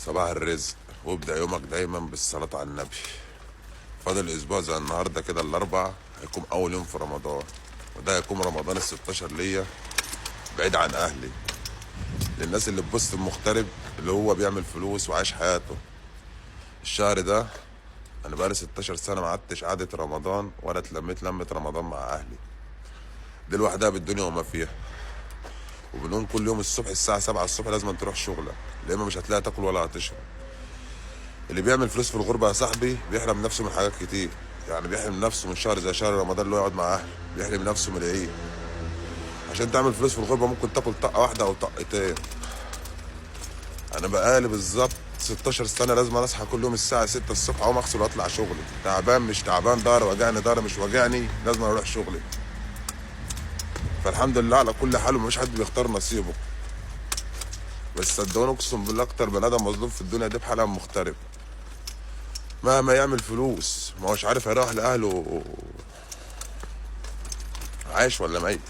صباح الرزق، وابدأ يومك دايما بالصلاة على النبي. فاضل اسبوع زي النهارده كده الاربع هيكون اول يوم في رمضان، وده هيكون رمضان ال16 ليا بعيد عن اهلي. للناس اللي بتبص المغترب اللي هو بيعمل فلوس وعايش حياته. الشهر ده انا بقالي 16 سنه ما قعدتش قعده رمضان ولا اتلميت لمه رمضان مع اهلي. دي لوحدها بالدنيا وما فيها. وبنقوم كل يوم الصبح الساعه 7 الصبح لازم تروح شغلك، يا اما مش هتلاقي تاكل ولا هتشرب. اللي بيعمل فلوس في الغربة يا صاحبي بيحرم نفسه من حاجات كتير. يعني بيحرم نفسه من شهر زي شهر رمضان اللي هو يقعد مع أهله، بيحرم نفسه من العيد. عشان تعمل فلوس في الغربة ممكن تاكل طقة واحدة أو طقتين. أنا بقالي بالظبط 16 سنة لازم أنا أصحى كل يوم الساعة 6 الصبح أقوم أغسل وأطلع شغلي. تعبان مش تعبان، ضهري وجعني ضهري مش وجعني، لازم أروح شغلي. فالحمد لله على كل حال، ومفيش حد بيختار نصيبه. بس صدقوني أقسم بالله أكتر بني آدم مظلوم في الدنيا دي بحالة مغترب. مهما يعمل فلوس ما هوش عارف هيروح لأهله عايش ولا ميت.